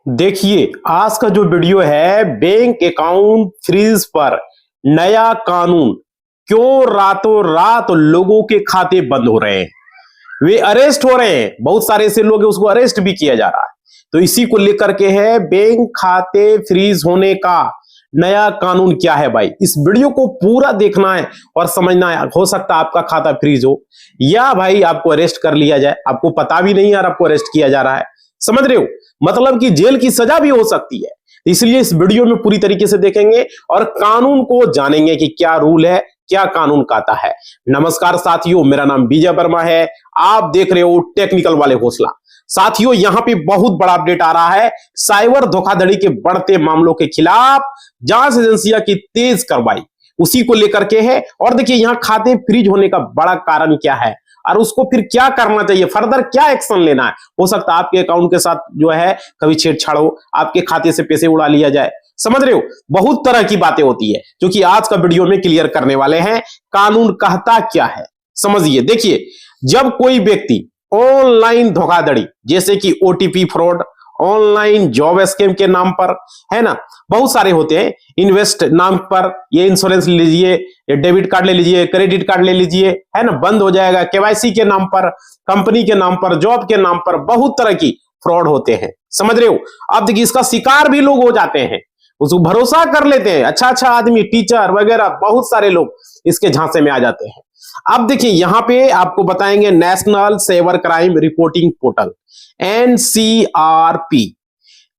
देखिए, आज का जो वीडियो है बैंक अकाउंट फ्रीज पर नया कानून, क्यों रातों रात लोगों के खाते बंद हो रहे हैं, वे अरेस्ट हो रहे हैं, बहुत सारे ऐसे लोग हैं उसको अरेस्ट भी किया जा रहा है। तो इसी को लेकर के है बैंक खाते फ्रीज होने का नया कानून क्या है भाई। इस वीडियो को पूरा देखना है और समझना है। हो सकता है आपका खाता फ्रीज हो या भाई आपको अरेस्ट कर लिया जाए, आपको पता भी नहीं यार आपको अरेस्ट किया जा रहा है। समझ रहे हो, मतलब कि जेल की सजा भी हो सकती है। इसलिए इस वीडियो में पूरी तरीके से देखेंगे और कानून को जानेंगे कि क्या रूल है, क्या कानून कहता है। नमस्कार साथियों, मेरा नाम विजय वर्मा है, आप देख रहे हो टेक्निकल वाले हौसला। साथियों, यहां पे बहुत बड़ा अपडेट आ रहा है। साइबर धोखाधड़ी के बढ़ते मामलों के खिलाफ जांच एजेंसियां की तेज कार्रवाई, उसी को लेकर के है। और देखिए यहां खाते फ्रीज होने का बड़ा कारण क्या है और उसको फिर क्या करना चाहिए, फर्दर क्या एक्शन लेना है। हो सकता है आपके अकाउंट के साथ जो है कभी छेड़छाड़ हो, आपके खाते से पैसे उड़ा लिया जाए। समझ रहे हो, बहुत तरह की बातें होती है जो कि आज का वीडियो में क्लियर करने वाले हैं। कानून कहता क्या है समझिए। देखिए, जब कोई व्यक्ति ऑनलाइन धोखाधड़ी जैसे कि OTP fraud, online job scam के नाम पर, है ना, बहुत सारे होते हैं, इन्वेस्ट नाम पर, ये इंश्योरेंस ले लीजिए, ये डेबिट कार्ड ले लीजिए, क्रेडिट कार्ड ले लीजिए, है ना, बंद हो जाएगा, केवाईसी के नाम पर, कंपनी के नाम पर, जॉब के नाम पर, बहुत तरह की फ्रॉड होते हैं। समझ रहे हो। अब देखिए इसका शिकार भी लोग हो जाते हैं, उसको भरोसा कर लेते हैं, अच्छा अच्छा आदमी, टीचर वगैरह, बहुत सारे लोग इसके झांसे में आ जाते हैं। अब देखिए यहां पे आपको बताएंगे national cyber crime reporting portal NCRP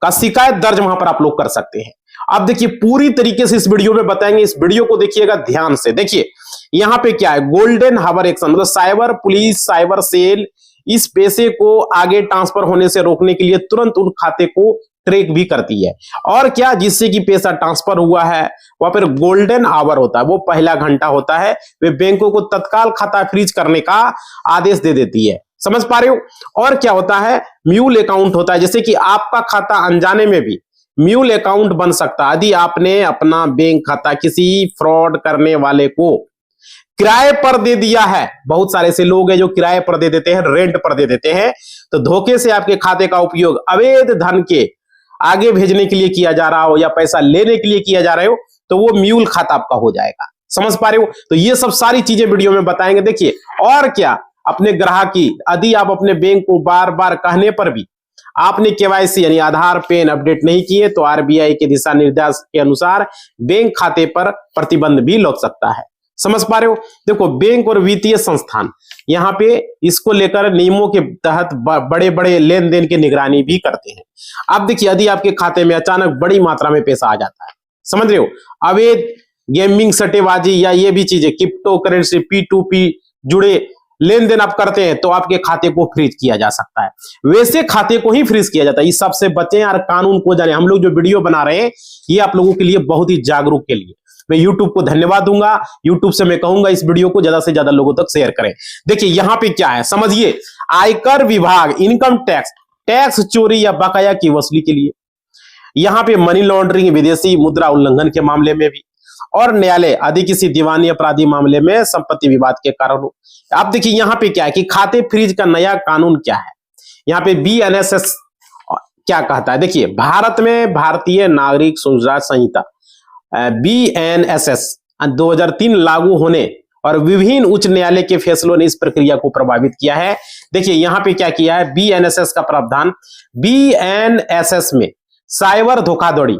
का शिकायत दर्ज वहां पर आप लोग कर सकते हैं। अब देखिए पूरी तरीके से इस वीडियो में बताएंगे, इस वीडियो को देखिएगा ध्यान से। देखिए यहां पे क्या है, गोल्डन हावर एक्शन, मतलब साइबर पुलिस, साइबर सेल इस पैसे को आगे ट्रांसफर होने से रोकने के लिए तुरंत उन खाते को ट्रैक भी करती है। और क्या, जिससे कि पैसा ट्रांसफर हुआ है वहां पर गोल्डन आवर होता है, वो पहला घंटा होता है, वे बैंकों को तत्काल खाता फ्रीज करने का आदेश दे देती है। समझ पा रहे हो। और क्या होता है, म्यूल अकाउंट होता है, जैसे कि आपका खाता अनजाने में भी म्यूल अकाउंट बन सकता है यदि आपने अपना बैंक खाता किसी फ्रॉड करने वाले को किराए पर दे दिया है। बहुत सारे ऐसे लोग हैं जो किराए पर दे देते हैं, रेंट पर दे देते हैं, तो धोखे से आपके खाते का उपयोग अवैध धन के आगे भेजने के लिए किया जा रहा हो या पैसा लेने के लिए किया जा रहा हो, तो वो म्यूल खाता आपका हो जाएगा। समझ पा रहे हो। तो ये सब सारी चीजें वीडियो में बताएंगे। देखिए, और क्या, अपने ग्राहक की यदि आप अपने बैंक को बार बार कहने पर भी आपने केवाईसी यानी आधार पैन अपडेट नहीं किए तो आरबीआई के दिशा निर्देश के अनुसार बैंक खाते पर प्रतिबंध भी लग सकता है। समझ पा रहे हो। देखो, बैंक और वित्तीय संस्थान यहाँ पे इसको लेकर नियमों के तहत बड़े बड़े लेन देन की निगरानी भी करते हैं। अब देखिए यदि आपके खाते में अचानक बड़ी मात्रा में पैसा आ जाता है, समझ रहे हो, अवैध गेमिंग, सट्टेबाजी या ये भी चीजें, क्रिप्टो करेंसी, P2P जुड़े लेन देन आप करते हैं तो आपके खाते को फ्रीज किया जा सकता है। वैसे खाते को ही फ्रीज किया जाता है। इस सबसे बचें यार, कानून को जाने। हम लोग जो वीडियो बना रहे हैं ये आप लोगों के लिए बहुत ही जागरूक के लिए। मैं YouTube को धन्यवाद दूंगा, YouTube से मैं कहूंगा इस वीडियो को ज्यादा से ज्यादा लोगों तक शेयर करें। देखिए यहां पे क्या है समझिए, आयकर विभाग इनकम टैक्स, टैक्स चोरी या बकाया की वसूली के लिए, यहां पे मनी लॉन्ड्रिंग, विदेशी मुद्रा उल्लंघन के मामले में भी, और न्यायालय आदि किसी दीवानी अपराधी मामले में संपत्ति विवाद के कारण हो। आप देखिए यहां पे क्या है कि खाते फ्रीज का नया कानून क्या है। यहाँ पे BNSS क्या कहता है। देखिए, भारत में भारतीय नागरिक सुविधा संहिता BNSS 2003 लागू होने और विभिन्न उच्च न्यायालय के फैसलों ने इस प्रक्रिया को प्रभावित किया है। देखिए यहां पे क्या किया है, BNSS का प्रावधान, BNSS में साइबर धोखाधड़ी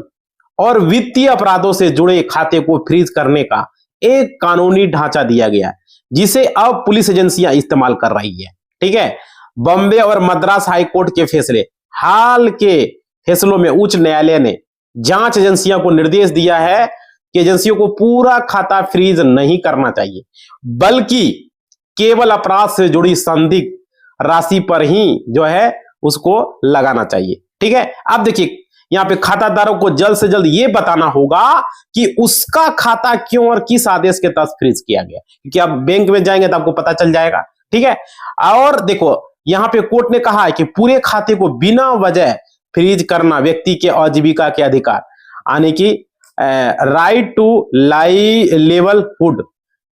और वित्तीय अपराधों से जुड़े खाते को फ्रीज करने का एक कानूनी ढांचा दिया गया है, जिसे अब पुलिस एजेंसियां इस्तेमाल कर रही है। ठीक है, बॉम्बे और मद्रास हाईकोर्ट के फैसले, हाल के फैसलों में उच्च न्यायालय ने जांच एजेंसियों को निर्देश दिया है कि एजेंसियों को पूरा खाता फ्रीज नहीं करना चाहिए, बल्कि केवल अपराध से जुड़ी संदिग्ध राशि पर ही जो है उसको लगाना चाहिए। ठीक है, अब देखिए यहां पे खाताधारक को जल्द से जल्द ये बताना होगा कि उसका खाता क्यों और किस आदेश के तहत फ्रीज किया गया, क्योंकि आप बैंक में जाएंगे तो आपको पता चल जाएगा। ठीक है, और देखो यहां पे कोर्ट ने कहा है कि पूरे खाते को बिना वजह फ्रीज करना व्यक्ति के आजीविका के अधिकार, यानी कि राइट टू लाइवलीहुड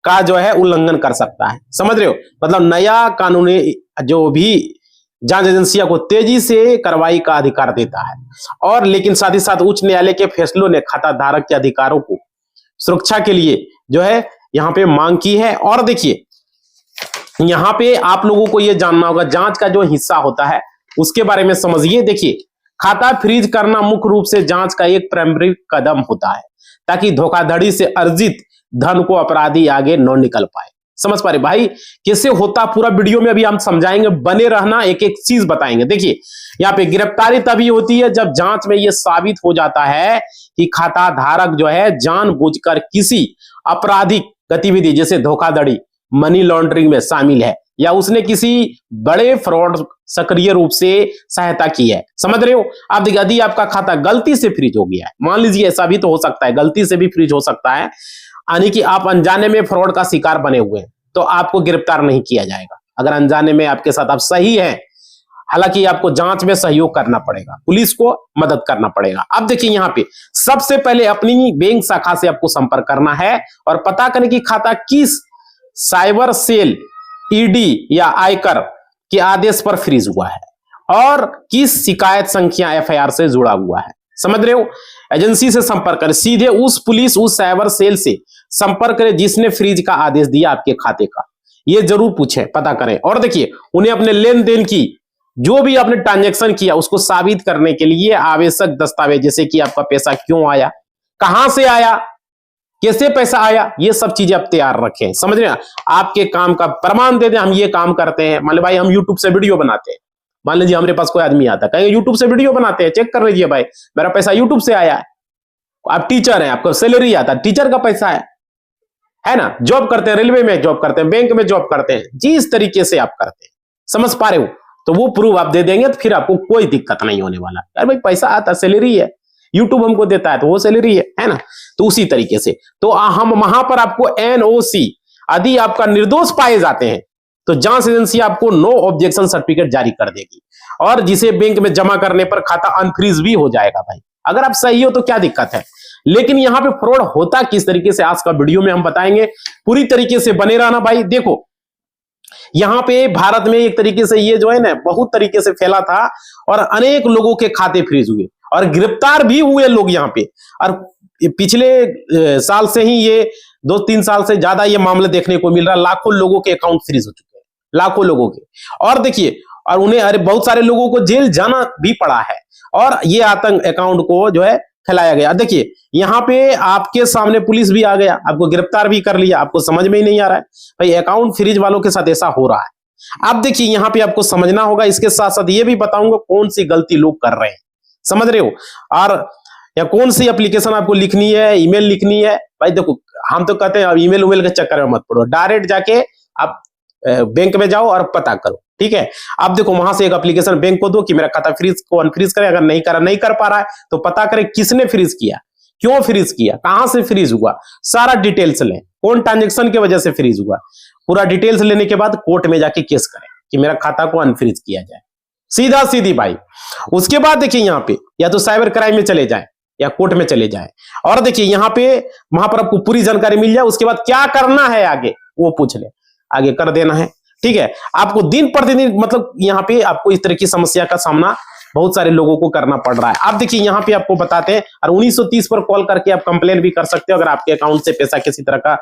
का जो है उल्लंघन कर सकता है। समझ रहे हो, मतलब नया कानूनी जो भी जांच एजेंसियों को तेजी से कार्रवाई का अधिकार देता है। और लेकिन साथ ही साथ उच्च न्यायालय के फैसलों ने खाता धारक के अधिकारों को सुरक्षा के लिए जो है यहाँ पे मांग की है। और देखिए यहाँ पे आप लोगों को यह जानना होगा, जांच का जो हिस्सा होता है उसके बारे में समझिए। देखिए, खाता फ्रीज करना मुख्य रूप से जांच का एक प्रारंभिक कदम होता है ताकि धोखाधड़ी से अर्जित धन को अपराधी आगे न निकल पाए। समझ पा रहे भाई कैसे होता, पूरा वीडियो में अभी हम समझाएंगे, बने रहना, एक एक चीज बताएंगे। देखिए यहाँ पे गिरफ्तारी तभी होती है जब जांच में यह साबित हो जाता है कि खाता धारक जो है जानबूझकर किसी आपराधिक गतिविधि जैसे धोखाधड़ी, मनी लॉन्ड्रिंग में शामिल है या उसने किसी बड़े फ्रॉड सक्रिय रूप से सहायता की है। समझ रहे हो आप? देखिए, यदि आपका खाता गलती से फ्रीज हो गया है, मान लीजिए ऐसा भी तो हो सकता है, गलती से भी फ्रीज हो सकता है, यानी कि आप अनजाने में फ्रॉड का शिकार बने हुए हैं, तो आपको गिरफ्तार नहीं किया जाएगा। अगर अनजाने में आपके साथ आप सही हैं, हालांकि आपको जांच में सहयोग करना पड़ेगा, पुलिस को मदद करना पड़ेगा। अब देखिए यहाँ पे सबसे पहले अपनी बैंक शाखा से आपको संपर्क करना है और पता करें कि खाता किस साइबर सेल, ईडी या आयकर के आदेश पर फ्रीज हुआ है और किस शिकायत संख्या एफआईआर से जुड़ा हुआ है। समझ रहे हो? एजेंसी से संपर्क करें, सीधे उस पुलिस, उस साइबर सेल से संपर्क करें जिसने फ्रीज का आदेश दिया आपके खाते का। ये जरूर पूछें, पता करें। और देखिए, उन्हें अपने लेन देन की जो भी आपने ट्रांजैक्शन किया उसको साबित करने के लिए आवश्यक दस्तावेज, जैसे कि आपका पैसा क्यों आया, कहां से आया, कैसे पैसा आया, ये सब चीजें आप तैयार रखें। समझ रहे हैं? आपके काम का प्रमाण दे दें, हम ये काम करते हैं। मान लीजिए भाई हम यूट्यूब से वीडियो बनाते हैं, मान लीजिए हमारे पास कोई आदमी आता है, कहेंगे यूट्यूब से वीडियो बनाते हैं, चेक कर लीजिए भाई मेरा पैसा यूट्यूब से आया है। आप टीचर हैं, आपको सैलरी आता है, टीचर का पैसा है ना, जॉब करते हैं, रेलवे में जॉब करते हैं, बैंक में जॉब करते हैं, जिस तरीके से आप करते हैं, समझ पा रहे हो, तो वो प्रूफ आप दे देंगे तो फिर आपको कोई दिक्कत नहीं होने वाला। यार भाई पैसा आता, सैलरी है, यूट्यूब हमको देता है तो वो सैलरी है ना। तो उसी तरीके से तो हम वहां पर आपको एनओसी, यदि आपका निर्दोष पाए जाते हैं तो जांच एजेंसी आपको नो ऑब्जेक्शन सर्टिफिकेट जारी कर देगी और जिसे बैंक में जमा करने पर खाता अनफ्रीज भी हो जाएगा। भाई अगर आप सही हो तो क्या दिक्कत है। लेकिन यहां पे फ्रॉड होता किस तरीके से आज का वीडियो में हम बताएंगे, पूरी तरीके से बने रहना भाई। देखो यहां पे भारत में एक तरीके से ये जो है ना बहुत तरीके से फैला था और अनेक लोगों के खाते फ्रीज हुए और गिरफ्तार भी हुए लोग यहाँ पे। और पिछले साल से ही ये 2-3 साल से ज्यादा ये मामले देखने को मिल रहा है, लाखों लोगों के अकाउंट फ्रीज हो चुके हैं, लाखों लोगों के। और देखिए, और उन्हें अरे बहुत सारे लोगों को जेल जाना भी पड़ा है और ये आतंक अकाउंट को जो है फैलाया गया। देखिए यहाँ पे आपके सामने पुलिस भी आ गया, आपको गिरफ्तार भी कर लिया, आपको समझ में ही नहीं आ रहा है भाई अकाउंट फ्रीज वालों के साथ ऐसा हो रहा है। अब देखिए यहाँ पे आपको समझना होगा, इसके साथ साथ ये भी बताऊंगा कौन सी गलती लोग कर रहे हैं, समझ रहे हो, और या कौन सी एप्लीकेशन आपको लिखनी है, ईमेल लिखनी है। भाई देखो हम तो कहते हैं अब ईमेल उमेल के चक्कर में मत पड़ो, डायरेक्ट जाके आप बैंक में जाओ और पता करो, ठीक है। अब देखो वहां से एक एप्लीकेशन बैंक को दो कि मेरा खाता फ्रीज को अनफ्रीज करे, अगर नहीं कर पा रहा है तो पता करें किसने फ्रीज किया, क्यों फ्रीज किया, कहां से फ्रीज हुआ, सारा डिटेल्स लें, कौन ट्रांजेक्शन की वजह से फ्रीज हुआ, पूरा डिटेल्स लेने के बाद कोर्ट में जाके केस करें कि मेरा खाता को अनफ्रीज किया जाए, सीधा सीधी भाई। उसके बाद देखिए यहाँ पे या तो साइबर क्राइम में चले जाए या कोर्ट में चले जाए और देखिए यहाँ पे वहां पर आपको पूरी जानकारी मिल जाए। उसके बाद क्या करना है आगे वो पूछ ले, आगे कर देना है, ठीक है। आपको दिन प्रतिदिन मतलब यहाँ पे आपको इस तरह की समस्या का सामना बहुत सारे लोगों को करना पड़ रहा है। आप देखिए यहाँ पे आपको बताते हैं और 1930 पर कॉल करके आप कंप्लेन भी कर सकते हो अगर आपके अकाउंट से पैसा किसी तरह का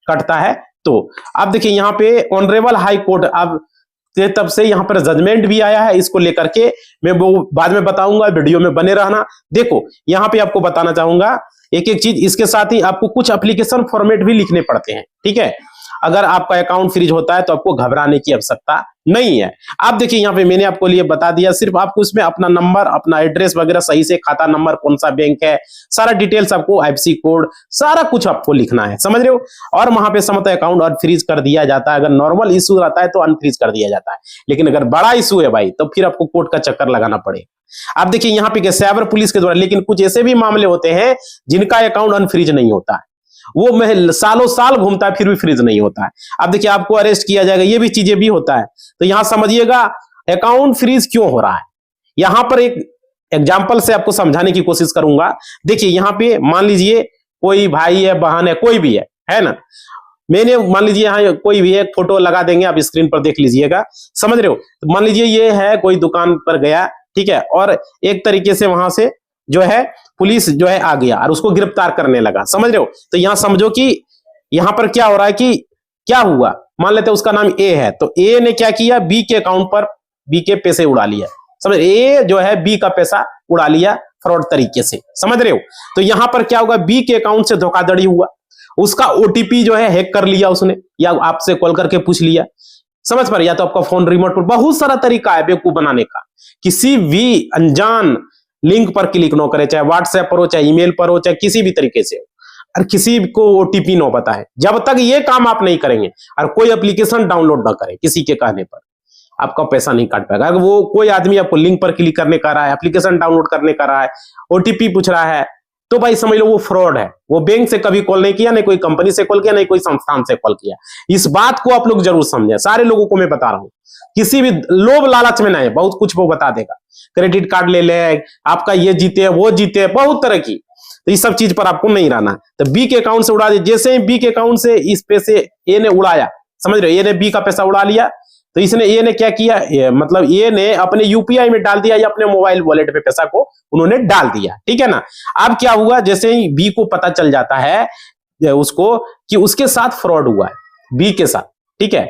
कटता है तो। आप देखिए यहाँ पे ऑनरेबल हाई कोर्ट अब तब से यहाँ पर जजमेंट भी आया है, इसको लेकर के मैं वो बाद में बताऊंगा, वीडियो में बने रहना। देखो यहाँ पे आपको बताना चाहूंगा एक एक चीज, इसके साथ ही आपको कुछ एप्लीकेशन फॉर्मेट भी लिखने पड़ते हैं, ठीक है। अगर आपका अकाउंट फ्रीज होता है तो आपको घबराने की आवश्यकता नहीं है। आप देखिए यहाँ पे मैंने आपको लिए बता दिया, सिर्फ आपको इसमें अपना नंबर, अपना एड्रेस वगैरह सही से, खाता नंबर, कौन सा बैंक है, सारा डिटेल्स आपको, आईएफएससी कोड, सारा कुछ आपको लिखना है, समझ रहे हो। और वहां पे समझ अकाउंट अनफ्रीज कर दिया जाता है। अगर नॉर्मल इशू रहता है तो अनफ्रीज कर दिया जाता है, लेकिन अगर बड़ा इशू है भाई तो फिर आपको कोर्ट का चक्कर लगाना पड़ेगा। आप देखिए यहाँ पे साइबर पुलिस के द्वारा, लेकिन कुछ ऐसे भी मामले होते हैं जिनका अकाउंट अनफ्रीज नहीं होता है, वो सालों साल घूमता है फिर भी फ्रीज नहीं होता है। अब देखिए आपको अरेस्ट किया जाएगा, ये भी चीजें भी होता है। तो यहां समझिएगा अकाउंट फ्रीज क्यों हो रहा है। यहां पर एक एग्जांपल से आपको समझाने की कोशिश करूंगा। देखिए यहां पे मान लीजिए कोई भाई है, बहन है, कोई भी है ना, मैंने मान लीजिए यहाँ कोई भी एक फोटो लगा देंगे, आप स्क्रीन पर देख लीजिएगा, समझ रहे हो। तो मान लीजिए ये है कोई दुकान पर गया, ठीक है, और एक तरीके से वहां से जो है पुलिस जो है आ गया और उसको गिरफ्तार करने लगा, समझ रहे हो। तो यहां समझो कि यहां पर क्या हो रहा है कि क्या हुआ, मान लेते हैं उसका नाम ए है, तो ए ने क्या किया, बी के अकाउंट पर बी के पैसे उड़ा लिया, समझ, ए जो है बी का पैसा उड़ा लिया फ्रॉड तरीके से, समझ रहे हो। तो यहां पर क्या होगा, बी के अकाउंट से धोखाधड़ी हुआ, उसका ओटीपी जो है हैक कर लिया उसने, या आपसे कॉल करके पूछ लिया, समझ पर, या तो आपका फोन रिमोट पर, बहुत सारा तरीका है बेवकूफ बनाने का। किसी भी अनजान लिंक पर क्लिक न करे, चाहे व्हाट्सएप पर हो, चाहे ईमेल पर हो, चाहे किसी भी तरीके से हो, और किसी को ओटीपी न पता है। जब तक ये काम आप नहीं करेंगे और कोई एप्लीकेशन डाउनलोड ना करें किसी के कहने पर, आपका पैसा नहीं काट पाएगा। अगर वो कोई आदमी आपको लिंक पर क्लिक करने का रहा है, एप्लीकेशन डाउनलोड करने का रहा है, ओटीपी पूछ रहा है, तो भाई समझ लो वो फ्रॉड है। वो बैंक से कभी कॉल नहीं किया, नहीं कोई कंपनी से कॉल किया, नहीं कोई संस्थान से कॉल किया। इस बात को आप लोग जरूर समझें, सारे लोगों को मैं बता रहा हूं, किसी भी लोभ लालच में नहीं, बहुत कुछ वो बता देगा, क्रेडिट कार्ड ले ले, आपका ये जीते वो जीते, बहुत तरह की, तो इस सब चीज पर आपको नहीं रहना। तो बी के अकाउंट से उड़ा दिया, जैसे ही बी के अकाउंट से इस पैसे ए ने उड़ाया, समझ रहे हो, ए ने बी का पैसा उड़ा लिया, तो इसने ए ने क्या किया, मतलब ए ने अपने यूपीआई में डाल दिया या अपने मोबाइल वॉलेट पे पैसा को उन्होंने डाल दिया, ठीक है ना। अब क्या हुआ, जैसे ही बी को पता चल जाता है उसको कि उसके साथ फ्रॉड हुआ है बी के साथ, ठीक है,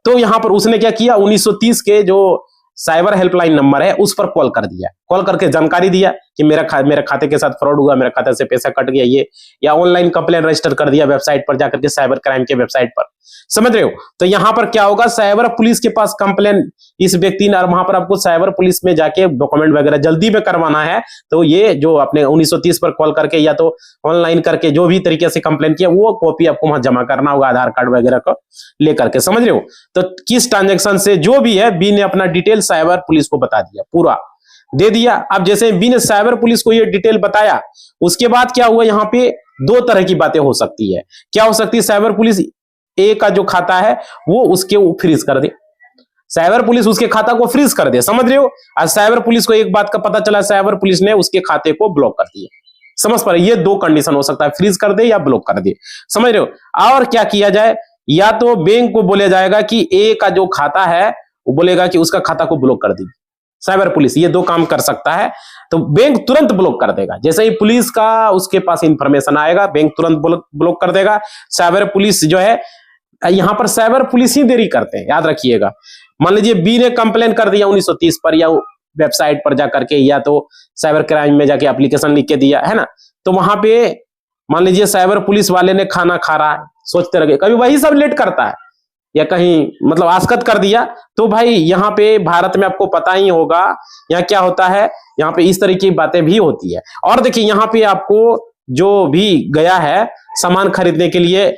तो यहां पर उसने क्या किया, 1930 के जो साइबर हेल्पलाइन नंबर है उस पर कॉल कर दिया, कॉल करके जानकारी दिया कि मेरे खाते के साथ फ्रॉड हुआ, मेरे खाते से पैसा कट गया ये, या ऑनलाइन कंप्लेंट रजिस्टर कर दिया वेबसाइट पर जाकर के, साइबर क्राइम के वेबसाइट पर, समझ रहे हो। तो यहां पर क्या होगा, साइबर पुलिस के पास कंप्लेंट इस व्यक्ति ने, और वहां पर आपको साइबर पुलिस में जाके डॉक्यूमेंट वगैरह जल्दी में करवाना है, तो ये जो अपने 1930 पर कॉल करके या तो ऑनलाइन करके जो भी तरीके से कंप्लेंट किया, वो कॉपी आपको वहां जमा करना होगा, आधार कार्ड वगैरह को लेकर के, समझ रहे हो। तो किस ट्रांजेक्शन से जो भी है, बी ने अपना डिटेल साइबर पुलिस को बता दिया, पूरा दे दिया। अब जैसे बी ने साइबर पुलिस को ये डिटेल बताया, उसके बाद क्या हुआ, यहां पे दो तरह की बातें हो सकती है। क्या हो सकती है, साइबर पुलिस ए का जो खाता है वो उसके फ्रीज कर दे, साइबर पुलिस उसके खाता को फ्रीज कर दे, समझ रहे हो। आज साइबर पुलिस को एक बात का पता चला, साइबर पुलिस ने उसके खाते को ब्लॉक कर दिया, समझ पा रहे, ये दो कंडीशन हो सकता है, फ्रीज कर दे या ब्लॉक कर दे, समझ रहे हो। और क्या किया जाए, या तो बैंक को बोला जाएगा कि ए का जो खाता है वो बोलेगा कि उसका खाता को ब्लॉक कर दीजिए, साइबर पुलिस ये दो काम कर सकता है। तो बैंक तुरंत ब्लॉक कर देगा, जैसे ही पुलिस का उसके पास इंफॉर्मेशन आएगा, बैंक तुरंत ब्लॉक कर देगा। साइबर पुलिस जो है, यहां पर साइबर पुलिस ही देरी करते हैं, याद रखिएगा। मान लीजिए बी ने कंप्लेन कर दिया 1930 पर, या वेबसाइट पर जाकर के, या तो साइबर क्राइम में जाके एप्लीकेशन लिख के दिया है ना, तो वहां पे मान लीजिए साइबर पुलिस वाले ने खाना खा रहा है, सोचते रहे, कभी वही सब लेट करता है, या कहीं मतलब आस्कत कर दिया, तो भाई यहाँ पे भारत में आपको पता ही होगा यहाँ क्या होता है, यहाँ पे इस तरह की बातें भी होती है। और देखिए यहाँ पे आपको जो भी गया है सामान खरीदने के लिए,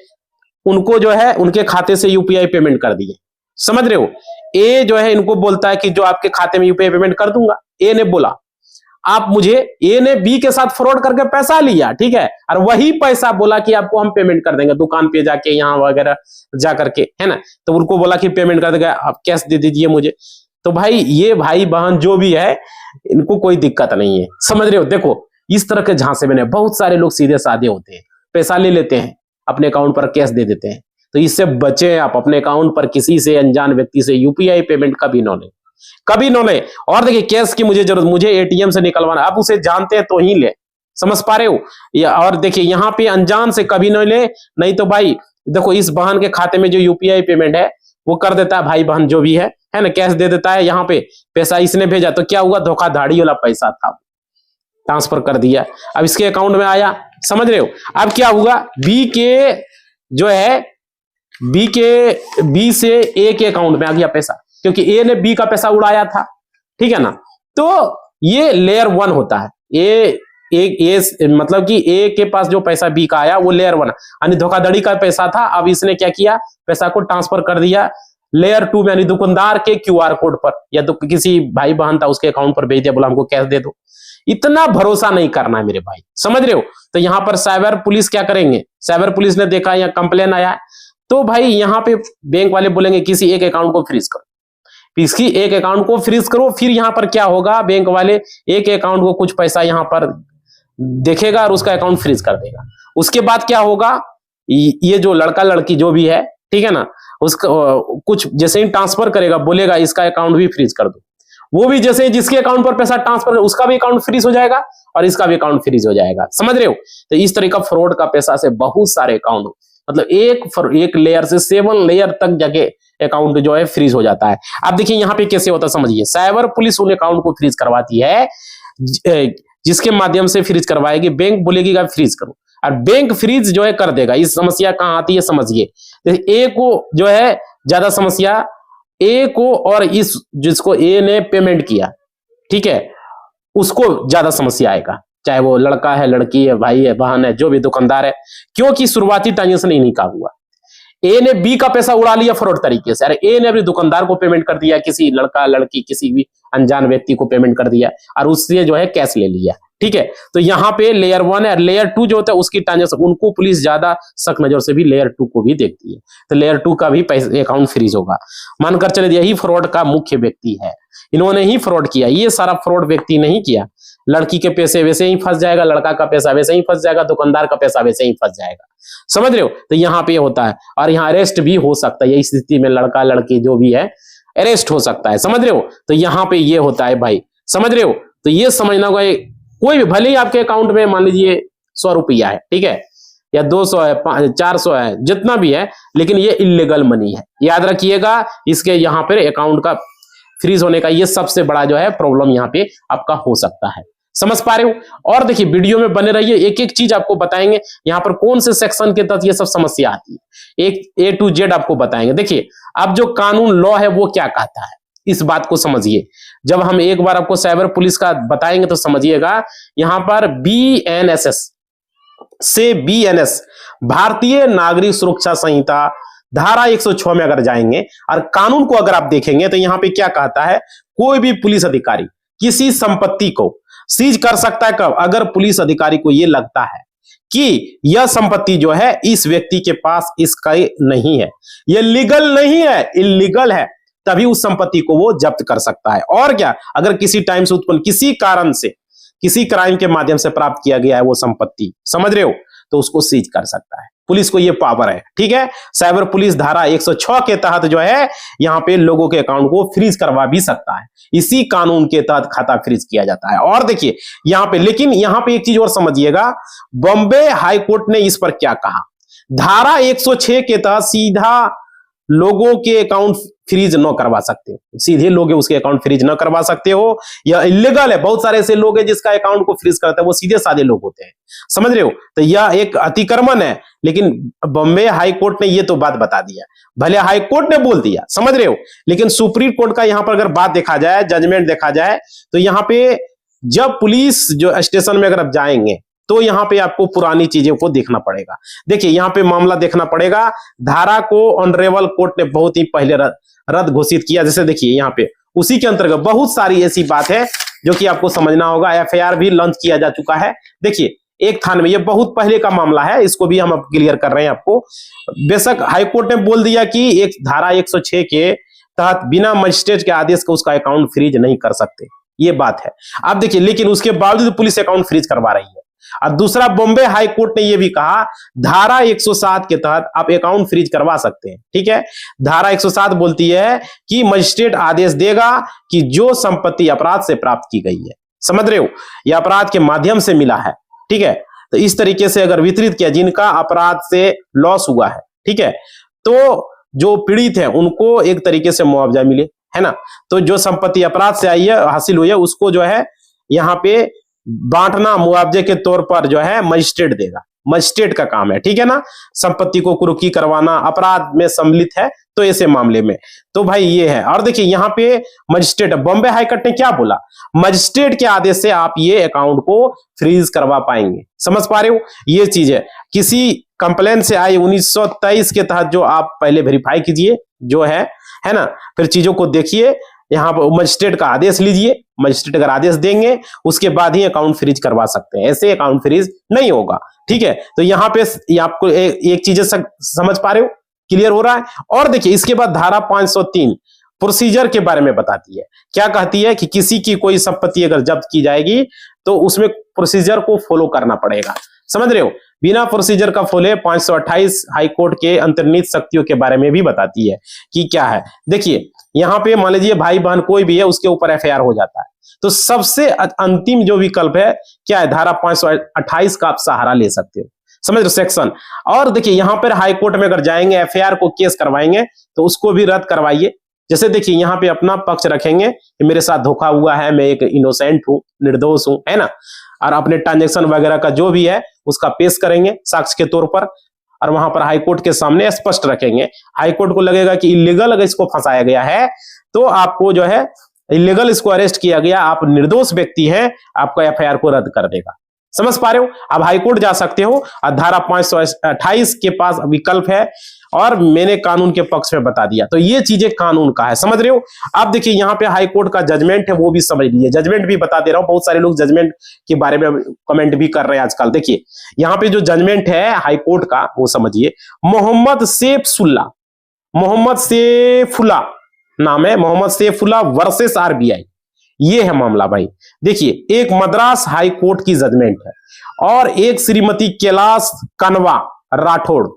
उनको जो है उनके खाते से यूपीआई पेमेंट कर दिए, समझ रहे हो। ए जो है इनको बोलता है कि जो आपके खाते में यूपीआई पेमेंट कर दूंगा, ए ने बोला आप मुझे, ए ने बी के साथ फ्रॉड करके पैसा लिया, ठीक है, और वही पैसा बोला कि आपको हम पेमेंट कर देंगे, दुकान पे जाके यहाँ वगैरह जा करके, है ना, तो उनको बोला कि पेमेंट कर देगा, आप कैश दे दीजिए मुझे। तो भाई ये भाई बहन जो भी है, इनको कोई दिक्कत नहीं है, समझ रहे हो। देखो इस तरह के झांसे में बहुत सारे लोग सीधे साधे होते हैं, पैसा ले लेते हैं, अपने अकाउंट पर कैश दे देते हैं। तो इससे बचे आप, अपने अकाउंट पर किसी से, अनजान व्यक्ति से यूपीआई पेमेंट कभी न लें, कभी न ले। और देखिए कैश की मुझे जरूरत, मुझे एटीएम से निकलवाना, आप उसे जानते हैं तो ही ले, समझ पा रहे हो। और देखिए यहाँ पे अनजान से कभी न ले, नहीं तो भाई देखो इस बहन के खाते में जो यूपीआई पेमेंट है वो कर देता है, भाई बहन जो भी है ना, कैश दे देता है, यहाँ पे पैसा इसने भेजा, तो क्या हुआ, धोखाधड़ी वाला पैसा था, ट्रांसफर कर दिया, अब इसके अकाउंट में आया, समझ रहे हो। अब क्या हुआ, बी के जो है, बी से ए के अकाउंट में आ गया पैसा, क्योंकि ए ने बी का पैसा उड़ाया था, ठीक है ना। तो ये लेयर 1 होता है, ए मतलब कि ए के पास जो पैसा बी का आया वो लेयर 1 यानी धोखाधड़ी का पैसा था। अब इसने क्या किया, पैसा को ट्रांसफर कर दिया लेयर 2 में, यानी दुकानदार के क्यूआर कोड पर, या तो किसी भाई बहन था उसके अकाउंट पर भेज दिया, बोला हमको कैश दे दो। इतना भरोसा नहीं करना है मेरे भाई, समझ रहे हो। तो यहां पर साइबर पुलिस क्या करेंगे, साइबर पुलिस ने देखा यहाँ कंप्लेन आया, तो भाई यहाँ पे बैंक वाले बोलेंगे किसी एक अकाउंट को फ्रीज करो, किसी एक अकाउंट को फ्रीज करो। फिर यहाँ पर क्या होगा, बैंक वाले एक अकाउंट को कुछ पैसा यहाँ पर देखेगा और उसका अकाउंट फ्रीज कर देगा। उसके बाद क्या होगा, ये जो लड़का लड़की जो भी है, ठीक है ना, उसका कुछ जैसे ही ट्रांसफर करेगा, बोलेगा इसका अकाउंट भी फ्रीज कर दो, वो भी जैसे जिसके अकाउंट पर पैसा ट्रांसफर, उसका भी अकाउंट फ्रीज हो जाएगा और इसका भी अकाउंट फ्रीज हो जाएगा। समझ रहे हो? तो इस तरह का फ्रॉड का पैसा से बहुत सारे अकाउंट, मतलब एक लेयर से 7 लेयर तक जगह अकाउंट जो है फ्रीज हो जाता है। अब देखिए यहाँ पे कैसे होता है, समझिए। साइबर पुलिस उन अकाउंट को फ्रीज करवाती है जिसके माध्यम से फ्रीज करवाएगी, बैंक बोलेगी कि फ्रीज करो, और बैंक फ्रीज जो है कर देगा। इस समस्या कहां आती है समझिए। ए को जो है ज्यादा समस्या, ए को और इस जिसको ए ने पेमेंट किया, ठीक है, उसको ज्यादा समस्या आएगा, चाहे वो लड़का है, लड़की है, भाई है, बहन है, जो भी दुकानदार है, क्योंकि शुरुआती ट्रांजेक्शन इन्हीं का हुआ। ए ने बी का पैसा उड़ा लिया फ्रॉड तरीके से, अरे ए ने अपने दुकानदार को पेमेंट कर दिया, किसी लड़का लड़की किसी भी अनजान व्यक्ति को पेमेंट कर दिया और उससे जो है कैश ले लिया, ठीक है। तो यहाँ पे लेयर 1 है, लेयर 2 जो होता है उसकी ट्रांजेक्शन, उनको पुलिस ज्यादा सख्त नजर से भी लेयर 2 को भी देखती है, तो लेयर 2 का भी पैसे अकाउंट फ्रीज होगा। मानकर चले यही फ्रॉड का मुख्य व्यक्ति है, इन्होंने ही फ्रॉड किया, ये सारा फ्रॉड व्यक्ति नहीं किया। लड़की के पैसे वैसे ही फंस जाएगा, लड़का का पैसा वैसे ही फंस जाएगा, दुकानदार का पैसा वैसे ही फंस जाएगा। समझ रहे हो? तो यहाँ पे होता है, और यहाँ अरेस्ट भी हो सकता है, यही स्थिति में लड़का लड़की जो भी है अरेस्ट हो सकता है। समझ रहे हो? तो यहाँ पे ये होता है भाई, समझ रहे हो? तो ये समझना होगा, कोई भी भले ही आपके अकाउंट में मान लीजिए 100 रुपया है, ठीक है, या 200 है, 400 है, जितना भी है, लेकिन ये इलीगल मनी है, याद रखिएगा। इसके यहाँ पे अकाउंट का फ्रीज होने का ये सबसे बड़ा जो है प्रॉब्लम यहाँ पे आपका हो सकता है। समझ पा रहे हो? और देखिए वीडियो में बने रहिए, एक एक चीज आपको बताएंगे यहाँ पर कौन से सेक्शन के तहत ये सब समस्या आती है, एक A to Z आपको बताएंगे। देखिए अब जो कानून लॉ है वो क्या कहता है, इस बात को समझिए। जब हम एक बार आपको साइबर पुलिस का बताएंगे तो समझिएगा। यहाँ पर BNSS से BNS भारतीय नागरिक सुरक्षा संहिता धारा 106 में अगर जाएंगे और कानून को अगर आप देखेंगे तो यहाँ पे क्या कहता है, कोई भी पुलिस अधिकारी किसी संपत्ति को सीज कर सकता है। कब? अगर पुलिस अधिकारी को यह लगता है कि यह संपत्ति जो है इस व्यक्ति के पास इसका नहीं है, यह लीगल नहीं है, इलीगल है, तभी उस संपत्ति को वो जब्त कर सकता है। और क्या, अगर किसी टाइम से उत्पन्न किसी कारण से किसी क्राइम के माध्यम से प्राप्त किया गया है वो संपत्ति, समझ रहे हो, तो उसको सीज कर सकता है। पुलिस को ये पावर है, ठीक है। साइबर पुलिस धारा 106 के तहत जो है यहाँ पे लोगों के अकाउंट को फ्रीज करवा भी सकता है, इसी कानून के तहत खाता फ्रीज किया जाता है। और देखिए यहाँ पे, लेकिन यहाँ पे एक चीज और समझिएगा, बॉम्बे हाई कोर्ट ने इस पर क्या कहा। धारा 106 के तहत सीधा लोगों के अकाउंट फ्रीज न करवा सकते हो, सीधे लोग उसके अकाउंट फ्रीज न करवा सकते हो, यह इलीगल है। बहुत सारे ऐसे लोग हैं जिसका अकाउंट को फ्रीज करते हैं, वो सीधे साधे लोग होते हैं, समझ रहे हो। तो यह एक अतिक्रमण है, लेकिन बॉम्बे हाई कोर्ट ने ये तो बात बता दिया, भले हाई कोर्ट ने बोल दिया, समझ रहे हो, लेकिन सुप्रीम कोर्ट का यहां पर अगर बात देखा जाए, जजमेंट देखा जाए, तो यहां पे जब पुलिस जो स्टेशन में अगर आप जाएंगे तो यहां पे आपको पुरानी चीजों को देखना पड़ेगा। देखिए यहां पे मामला देखना पड़ेगा, धारा को ऑनरेबल कोर्ट ने बहुत ही पहले रद्द घोषित किया। जैसे देखिए यहाँ पे उसी के अंतर्गत बहुत सारी ऐसी बात है जो कि आपको समझना होगा। FIR भी लॉन्च किया जा चुका है। देखिए एक थाने में, ये बहुत पहले का मामला है, इसको भी हम अब क्लियर कर रहे हैं आपको। बेशक हाईकोर्ट ने बोल दिया कि एक धारा 106 के तहत बिना मजिस्ट्रेट के आदेश का उसका अकाउंट फ्रीज नहीं कर सकते, ये बात है। अब देखिए, लेकिन उसके बावजूद पुलिस अकाउंट फ्रीज करवा रही है। और दूसरा, बॉम्बे हाई कोर्ट ने यह भी कहा धारा 107 के तहत आप अकाउंट फ्रीज करवा सकते हैं, ठीक है। धारा 107 बोलती है कि मजिस्ट्रेट आदेश देगा कि जो संपत्ति अपराध से प्राप्त की गई है, समझ रहे हो, यह अपराध के माध्यम से मिला है, ठीक है। तो इस तरीके से अगर वितरित किया, जिनका अपराध से लॉस हुआ है, ठीक है, तो जो पीड़ित है उनको एक तरीके से मुआवजा मिले, है ना। तो जो संपत्ति अपराध से आई है, हासिल हुई है, उसको जो है यहाँ पे बांटना मुआवजे के तौर पर जो है मजिस्ट्रेट देगा, मजिस्ट्रेट का काम है, ठीक है ना। संपत्ति को कुर्की करवाना अपराध में सम्मिलित है तो ऐसे मामले में, तो भाई ये है। और देखिए यहाँ पे मजिस्ट्रेट, बॉम्बे हाईकोर्ट ने क्या बोला, मजिस्ट्रेट के आदेश से आप ये अकाउंट को फ्रीज करवा पाएंगे, समझ पा रहे हो, ये चीज है। किसी कंप्लेन से आई 1923 के तहत जो आप पहले वेरीफाई कीजिए जो है ना, फिर चीजों को देखिए, यहाँ पर मजिस्ट्रेट का आदेश लीजिए, मजिस्ट्रेट अगर आदेश देंगे उसके बाद ही अकाउंट फ्रीज करवा सकते हैं, ऐसे अकाउंट फ्रीज नहीं होगा, ठीक है। तो यहाँ पे आपको एक चीज समझ पा रहे हो, क्लियर हो रहा है। और देखिए इसके बाद धारा 503 प्रोसीजर के बारे में बताती है, क्या कहती है कि किसी की कोई संपत्ति अगर जब्त की जाएगी तो उसमें प्रोसीजर को फॉलो करना पड़ेगा, समझ रहे हो। बिना प्रोसीजर का खोले 528 हाईकोर्ट के अंतर्निहित शक्तियों के बारे में भी बताती है कि क्या है। देखिए यहाँ पे मान लीजिए भाई बहन कोई भी है, उसके ऊपर एफआईआर हो जाता है, तो सबसे अंतिम जो विकल्प है क्या है, धारा 528 का आप सहारा ले सकते हो, समझ रहे सेक्शन। और देखिए यहाँ पर हाईकोर्ट में अगर जाएंगे, एफआईआर को केस करवाएंगे तो उसको भी रद्द करवाइए। जैसे देखिए यहाँ पे अपना पक्ष रखेंगे कि मेरे साथ धोखा हुआ है, मैं एक इनोसेंट हूं, निर्दोष हूं, है ना, और अपने ट्रांजैक्शन वगैरह का जो भी है उसका पेश करेंगे साक्ष्य के तौर पर, और वहां पर हाईकोर्ट के सामने स्पष्ट रखेंगे। हाईकोर्ट को लगेगा कि इलीगल अगर इसको फंसाया गया है तो आपको जो है इलीगल इसको अरेस्ट किया गया, आप निर्दोष व्यक्ति हैं, आपका एफआईआर को रद्द कर देगा। समझ पा रहे हो? अब हाईकोर्ट जा सकते हो, धारा 528 के पास विकल्प है, और मैंने कानून के पक्ष में बता दिया। तो ये चीजें कानून का है, समझ रहे हो? अब देखिए यहाँ पे हाईकोर्ट का जजमेंट है, वो भी समझ लीजिए। जजमेंट भी बता दे रहा हूं, बहुत सारे लोग जजमेंट के बारे में कमेंट भी कर रहे हैं आजकल। देखिए यहाँ पे जो जजमेंट है हाईकोर्ट का, वो समझिए। मोहम्मद सैफुल्ला नाम है, मोहम्मद सैफुल्ला वर्सेस आरबीआई, ये है मामला भाई। देखिए एक मद्रास हाई कोर्ट की जजमेंट है, और एक श्रीमती कैलाश कनवा राठौड़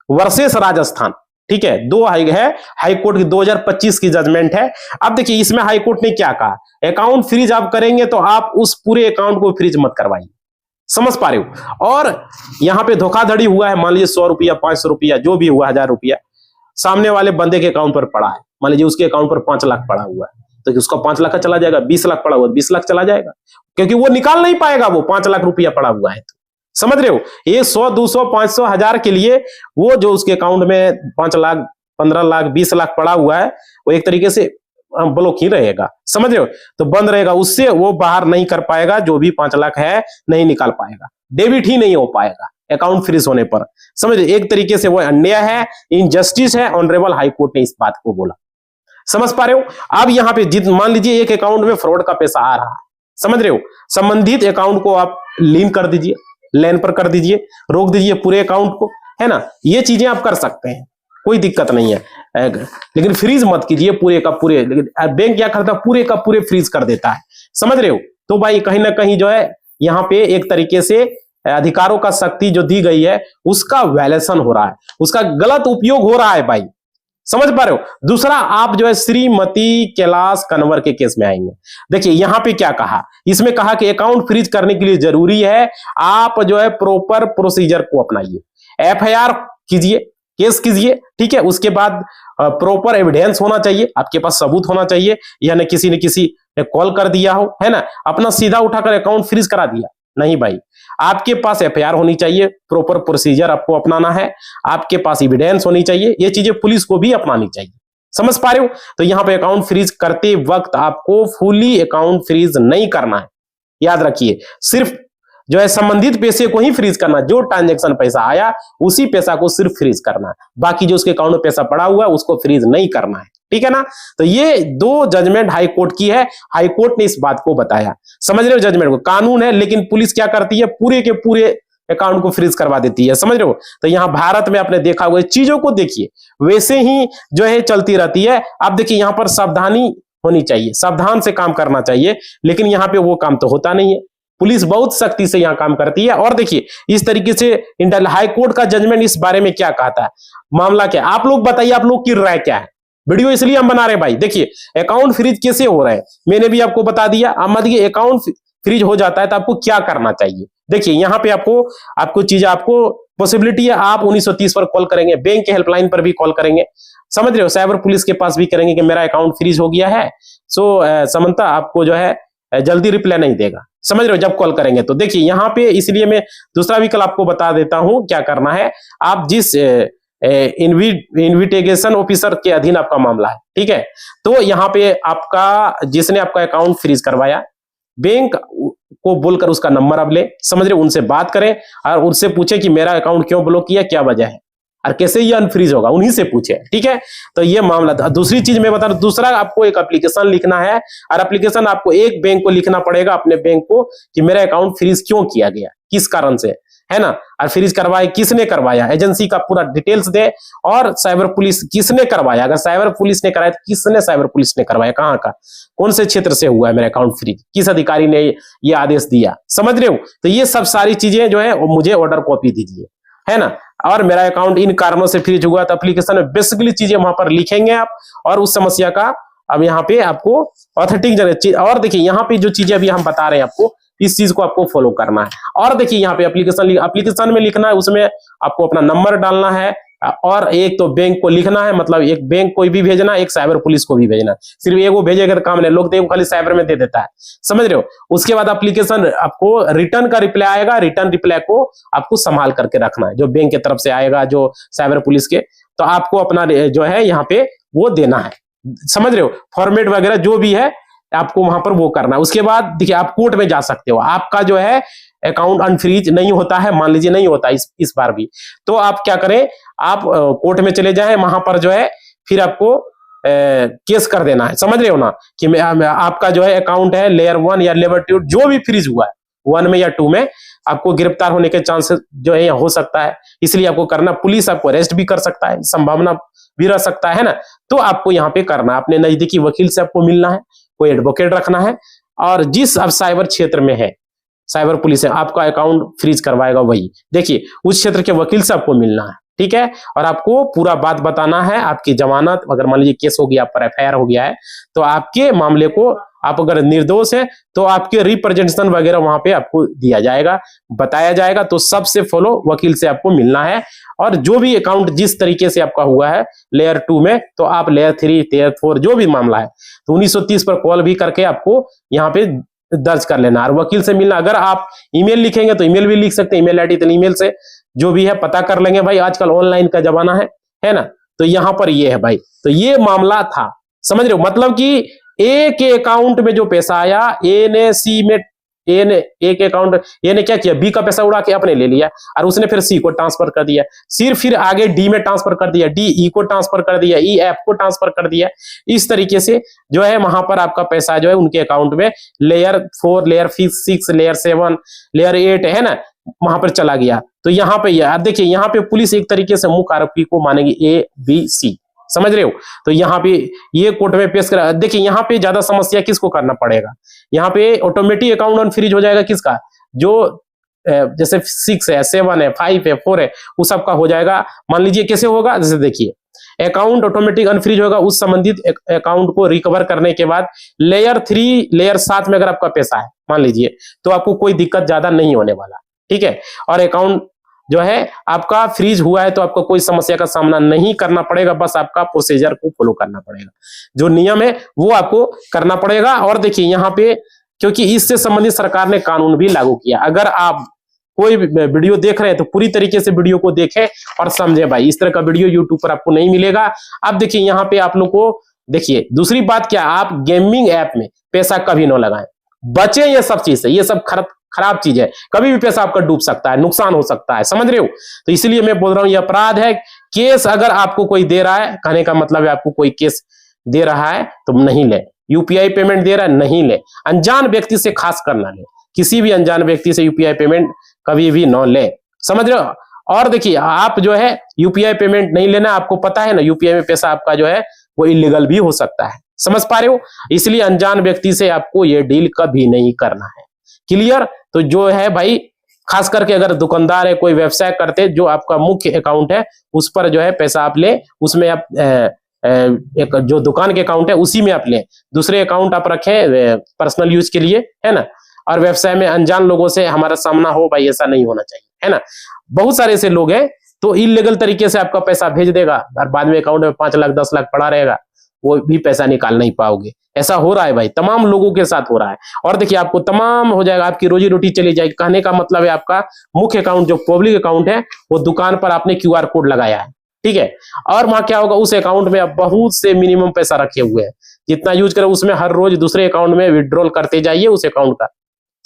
वर्सेस राजस्थान, ठीक है, दो हाई कोर्ट की 2025 की जजमेंट है। अब देखिए इसमें हाई कोर्ट ने क्या कहा, अकाउंट फ्रीज आप करेंगे तो आप उस पूरे अकाउंट को फ्रीज मत करवाइए, समझ पा रहे हो? और यहां पे धोखाधड़ी हुआ है, मान लीजिए 100 रुपया 500 रुपया जो भी हुआ, 1000 रुपया सामने वाले बंदे के अकाउंट पर पड़ा है, मान लीजिए उसके अकाउंट पर 5 लाख पड़ा हुआ है, तो उसका 5 लाख का चला जाएगा, 20 लाख पड़ा हुआ 20 लाख चला जाएगा, क्योंकि वो निकाल नहीं पाएगा, वो 5 लाख रुपया पड़ा हुआ है। तो समझ रहे हो? ये 100 200 500 1000 के लिए वो जो उसके अकाउंट में 5 लाख 15 लाख 20 लाख पड़ा हुआ है, वो एक तरीके से ब्लॉक ही रहेगा, समझ रहे हो? तो बंद रहेगा, उससे वो बाहर नहीं कर पाएगा, जो भी 5 लाख है नहीं निकाल पाएगा, डेबिट ही नहीं हो पाएगा अकाउंट फ्रीज होने पर। समझ रहे? एक तरीके से वो अन्याय है, इनजस्टिस है। ऑनरेबल हाई कोर्ट ने इस बात को बोला, समझ पा रहे हो? अब यहाँ पे मान लीजिए एक अकाउंट में फ्रॉड का पैसा आ रहा है, समझ रहे हो, संबंधित अकाउंट को आप लीन कर दीजिए, लेन पर कर दीजिए, रोक दीजिए पूरे अकाउंट को, है ना, ये चीजें आप कर सकते हैं, कोई दिक्कत नहीं है, लेकिन फ्रीज मत कीजिए पूरे का पूरे। लेकिन बैंक क्या करता है, पूरे का पूरे फ्रीज कर देता है, समझ रहे हो? तो भाई कहीं ना कहीं जो है यहाँ पे एक तरीके से अधिकारों का शक्ति जो दी गई है उसका वायलेशन हो रहा है, उसका गलत उपयोग हो रहा है भाई, समझ पा रहे हो? दूसरा, आप जो है श्रीमती कैलाश कनवर के केस में आएंगे। देखिए यहां पे क्या कहा, इसमें कहा कि अकाउंट फ्रीज करने के लिए जरूरी है आप जो है प्रॉपर प्रोसीजर को अपनाइए, एफआईआर कीजिए, केस कीजिए, ठीक है, उसके बाद प्रॉपर एविडेंस होना चाहिए, आपके पास सबूत होना चाहिए, यानी किसी ने कॉल कर दिया हो, है ना, अपना सीधा उठाकर अकाउंट फ्रीज करा दिया नहीं भाई, आपके पास एफआईआर होनी चाहिए, प्रॉपर प्रोसीजर आपको अपनाना है, आपके पास एविडेंस होनी चाहिए, ये चीजें पुलिस को भी अपनानी चाहिए, समझ पा रहे हो? तो यहां पे अकाउंट फ्रीज करते वक्त आपको फुली अकाउंट फ्रीज नहीं करना है, याद रखिए, सिर्फ जो है संबंधित पैसे को ही फ्रीज करना, जो ट्रांजैक्शन पैसा आया उसी पैसा को सिर्फ फ्रीज करना है, बाकी जो उसके अकाउंट में पैसा पड़ा हुआ है उसको फ्रीज नहीं करना है, ठीक है ना? तो ये 2 जजमेंट हाई कोर्ट की है, हाई कोर्ट ने इस बात को बताया, समझ रहे हो? जजमेंट को कानून है, लेकिन पुलिस क्या करती है, पूरे के पूरे अकाउंट को फ्रीज करवा देती है, समझ रहे हो? तो यहाँ भारत में आपने देखा हुआ चीजों को देखिए वैसे ही जो है चलती रहती है। आप देखिए यहाँ पर सावधानी होनी चाहिए, सावधान से काम करना चाहिए, लेकिन यहाँ पे वो काम तो होता नहीं है, पुलिस बहुत सख्ती से यहाँ काम करती है। और देखिए इस तरीके से हाई कोर्ट का जजमेंट इस बारे में क्या कहता है, मामला क्या, आप लोग बताइए, आप लोग की राय क्या है? वीडियो इसलिए हम बना रहे हैं भाई। देखिए अकाउंट फ्रीज कैसे हो रहा है मैंने भी आपको बता दिया। अब मान लीजिए अकाउंट फ्रीज हो जाता है तो आपको क्या करना चाहिए। देखिए यहाँ पे आपको चीज, आपको पॉसिबिलिटी है, आप 1930 पर कॉल करेंगे, बैंक के हेल्पलाइन पर भी कॉल करेंगे, समझ रहे हो, साइबर पुलिस के पास भी करेंगे कि मेरा अकाउंट फ्रीज हो गया है, सो समन्ता आपको जो है जल्दी रिप्लाई नहीं देगा, समझ रहे हो, जब कॉल करेंगे। तो देखिए यहाँ पे इसलिए मैं दूसरा विकल्प आपको बता देता हूं क्या करना है। आप जिस इन्विटेगेशन ऑफिसर के अधीन आपका मामला है, ठीक है, तो यहाँ पे आपका जिसने आपका अकाउंट फ्रीज करवाया, बैंक को बोलकर उसका नंबर आप ले, समझ रहे, उनसे बात करें और उनसे पूछे कि मेरा अकाउंट क्यों ब्लॉक किया, क्या वजह है और कैसे ये अनफ्रीज होगा, उन्हीं से पूछे, ठीक है। तो ये मामला था। दूसरी चीज मैं बता दूं, दूसरा आपको एक एप्लीकेशन लिखना है और एप्लीकेशन आपको एक बैंक को लिखना पड़ेगा, अपने बैंक को, कि मेरा अकाउंट फ्रीज क्यों किया गया, किस कारण से, है ना। और फ्रीज करवाए किसने करवाया, एजेंसी का पूरा डिटेल्स दे, और साइबर पुलिस किसने करवाया, अगर साइबर पुलिस ने कराया तो किसने साइबर पुलिस ने करवाया, कहाँ का, कौन से क्षेत्र से हुआ है मेरा अकाउंट फ्रीज, किस अधिकारी ने ये आदेश दिया, समझ रहे हो। तो ये सब सारी चीजें जो है मुझे ऑर्डर कॉपी दीजिए, है ना। और मेरा अकाउंट इन कारणों से फ्रीज हुआ, तो एप्लीकेशन में बेसिकली चीजें वहां पर लिखेंगे आप, और उस समस्या का अब यहाँ पे आपको ऑथेंटिक। और देखिए यहाँ पे जो चीजें अभी हम बता रहे हैं आपको, इस चीज को आपको फॉलो करना है। और देखिए यहाँ पे एप्लीकेशन में लिखना है, उसमें आपको अपना नंबर डालना है, और एक तो बैंक को लिखना है, मतलब एक बैंक को भी भेजना, एक साइबर पुलिस को भी भेजना। सिर्फ एक वो भेजेगा तो काम नहीं, लोग देखो खाली साइबर में दे देता है, समझ रहे हो। उसके बाद एप्लीकेशन आपको रिटर्न का रिप्लाई आएगा, रिटर्न रिप्लाई को आपको संभाल करके रखना है, जो बैंक की तरफ से आएगा, जो साइबर पुलिस के, तो आपको अपना जो है यहाँ पे वो देना है, समझ रहे हो। फॉर्मेट वगैरह जो भी है आपको वहां पर वो करना है। उसके बाद देखिए आप कोर्ट में जा सकते हो, आपका जो है अकाउंट अनफ्रीज नहीं होता है, मान लीजिए नहीं होता इस बार भी, तो आप क्या करें, आप कोर्ट में चले जाएं, वहां पर जो है फिर आपको केस कर देना है, समझ रहे हो ना, कि आपका जो है अकाउंट है लेयर 1 या लेयर 2 जो भी फ्रीज हुआ है 1 में या 2 में, आपको गिरफ्तार होने के चांसेस जो है हो सकता है, इसलिए आपको करना। पुलिस आपको अरेस्ट भी कर सकता है, संभावना भी रह सकता है ना। तो आपको यहाँ पे करना, अपने नजदीकी वकील से आपको मिलना है, कोई एडवोकेट रखना है, और जिस अब साइबर क्षेत्र में है साइबर पुलिस है आपका अकाउंट फ्रीज करवाएगा वही, देखिए उस क्षेत्र के वकील से आपको मिलना है, ठीक है। और आपको पूरा बात बताना है, आपकी जमानत, अगर मान लीजिए केस हो गया, आप पर एफआईआर हो गया है, तो आपके मामले को, आप अगर निर्दोष है तो आपके रिप्रेजेंटेशन वगैरह वहां पे आपको दिया जाएगा, बताया जाएगा। तो सबसे फॉलो वकील से आपको मिलना है, और जो भी अकाउंट जिस तरीके से आपका हुआ है लेयर 2 में, तो आप लेयर 3 लेयर 4 जो भी मामला है, तो 1930 पर कॉल भी करके आपको यहाँ पे दर्ज कर लेना, और वकील से मिलना। अगर आप ईमेल लिखेंगे तो ईमेल भी लिख सकते हैं, ईमेल आईडी, तो ईमेल से जो भी है पता कर लेंगे भाई, आजकल ऑनलाइन का जमाना है ना। तो यहाँ पर ये है भाई, तो ये मामला था, समझ रहे हो, मतलब कि ए के अकाउंट में जो पैसा आया, ए ने सी में, ए के अकाउंट, ए ने क्या किया, बी का पैसा उड़ा के अपने ले लिया, और उसने फिर सी को ट्रांसफर कर दिया, फिर आगे डी में ट्रांसफर कर दिया, डी ई को ट्रांसफर कर दिया, ई एफ को ट्रांसफर कर दिया। इस तरीके से जो है वहां पर आपका पैसा जो है उनके अकाउंट में लेयर 4 लेयर 6 लेयर 7 लेयर 8 है ना, वहां पर चला गया। तो यहाँ पे यार देखिए, यहाँ पे पुलिस एक तरीके से मुख्य आरोपी को मानेगी ए बी सी, समझ रहे हो। तो यहाँ पे ये कोर्ट में पेश करा, देखिए यहाँ पे ज्यादा समस्या किसको करना पड़ेगा, यहाँ पे ऑटोमेटिक अकाउंट अनफ्रीज हो जाएगा किसका, जो जैसे 6 है 7 है 5 है 4 है, उस सबका हो जाएगा। मान लीजिए कैसे होगा, जैसे देखिए अकाउंट ऑटोमेटिक अनफ्रीज होगा उस संबंधित अकाउंट को रिकवर करने के बाद लेयर 3 लेयर 7 में अगर आपका पैसा है मान लीजिए, तो आपको कोई दिक्कत ज्यादा नहीं होने वाला, ठीक है। और अकाउंट जो है आपका फ्रीज हुआ है तो आपको कोई समस्या का सामना नहीं करना पड़ेगा, बस आपका प्रोसीजर को फॉलो करना पड़ेगा, जो नियम है वो आपको करना पड़ेगा। और देखिए यहाँ पे, क्योंकि इससे संबंधित सरकार ने कानून भी लागू किया, अगर आप कोई वीडियो देख रहे हैं तो पूरी तरीके से वीडियो को देखें और समझे भाई, इस तरह का वीडियो यूट्यूब पर आपको नहीं मिलेगा। अब देखिए यहाँ पे आप लोग को, देखिए दूसरी बात क्या, आप गेमिंग ऐप में पैसा कभी न लगाएं, बचे ये सब चीज से, ये सब खराब चीज है, कभी भी पैसा आपका डूब सकता है, नुकसान हो सकता है, समझ रहे हो। तो इसलिए मैं बोल रहा हूं ये अपराध है। केस अगर आपको कोई दे रहा है, कहने का मतलब है आपको कोई केस दे रहा है तो नहीं ले, यूपीआई पेमेंट दे रहा है नहीं ले, अनजान व्यक्ति से खास कर ना ले, किसी भी अनजान व्यक्ति से यूपीआई पेमेंट कभी भी न ले, समझ रहे हो। और देखिए आप जो है यूपीआई पेमेंट नहीं लेना, आपको पता है ना यूपीआई में पैसा आपका जो है वो इलीगल भी हो सकता है, समझ पा रहे हो। इसलिए अनजान व्यक्ति से आपको ये डील कभी नहीं करना है, क्लियर। तो जो है भाई, खास करके अगर दुकानदार है, कोई व्यवसाय करते, जो आपका मुख्य अकाउंट है उस पर जो है पैसा आप ले, उसमें आप एक जो दुकान के अकाउंट है उसी में आप लें, दूसरे अकाउंट आप रखें पर्सनल यूज के लिए, है ना। और व्यवसाय में अनजान लोगों से हमारा सामना हो भाई, ऐसा नहीं होना चाहिए, है ना। बहुत सारे ऐसे लोग हैं तो इलीगल तरीके से आपका पैसा भेज देगा और बाद में अकाउंट में 5 लाख 10 लाख पड़ा रहेगा, वो भी पैसा निकाल नहीं पाओगे। ऐसा हो रहा है भाई, तमाम लोगों के साथ हो रहा है। और देखिए आपको तमाम हो जाएगा, आपकी रोजी रोटी चली जाएगी। कहने का मतलब है आपका मुख्य अकाउंट जो पब्लिक अकाउंट है, वो दुकान पर आपने क्यूआर कोड लगाया है, ठीक है। और वहां क्या होगा, उस अकाउंट में आप बहुत से मिनिमम पैसा रखे हुए हैं, जितना यूज करें उसमें हर रोज दूसरे अकाउंट में विड्रॉल करते जाइए उस अकाउंट का,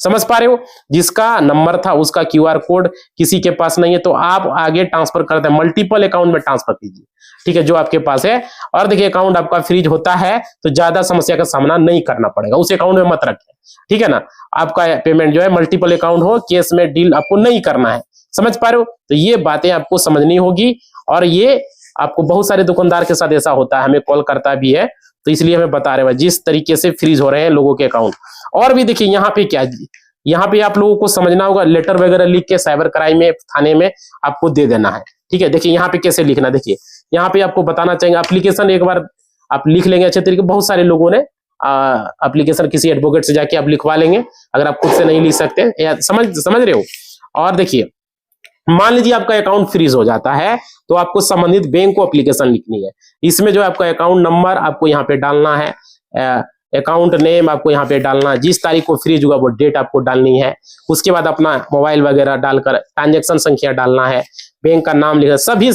समझ पा रहे हो। जिसका नंबर था उसका क्यूआर कोड किसी के पास नहीं है तो आप आगे ट्रांसफर करते हैं, मल्टीपल अकाउंट में ट्रांसफर कीजिए, ठीक है, जो आपके पास है। और देखिए अकाउंट आपका फ्रीज होता है तो ज्यादा समस्या का सामना नहीं करना पड़ेगा, उस अकाउंट में मत रखें, ठीक है ना। आपका पेमेंट जो है मल्टीपल अकाउंट हो, केस में डील आपको नहीं करना है, समझ पा रहे हो? तो ये बातें आपको समझनी होगी, और ये आपको बहुत सारे दुकानदार के साथ ऐसा होता है, हमें कॉल करता भी है, तो इसलिए हमें बता रहे हैं जिस तरीके से फ्रीज हो रहे हैं लोगों के अकाउंट। और भी देखिए यहाँ पे क्या, यहाँ पे आप लोगों को समझना होगा, लेटर वगैरह लिख के साइबर क्राइम में थाने में आपको दे देना है। ठीक है, देखिए यहाँ पे कैसे लिखना, देखिए यहाँ पे आपको बताना चाहिए, एप्लीकेशन एक बार आप लिख लेंगे अच्छे तरीके। बहुत सारे लोगों ने एप्लीकेशन किसी एडवोकेट से जाके आप लिखवा लेंगे, अगर आप खुद से नहीं लिख सकते, या समझ रहे हो। और देखिए मान लीजिए आपका अकाउंट फ्रीज हो जाता है, तो आपको संबंधित बैंक को एप्लीकेशन लिखनी है। इसमें जो आपका अकाउंट नंबर आपको यहाँ पे डालना है, अकाउंट नेम आपको यहाँ पे डालना है, जिस तारीख को फ्रीज हुआ वो डेट आपको डालनी है। उसके बाद अपना मोबाइल वगैरह डालकर ट्रांजैक्शन संख्या डालना है, बैंक का नाम लिखना, सभी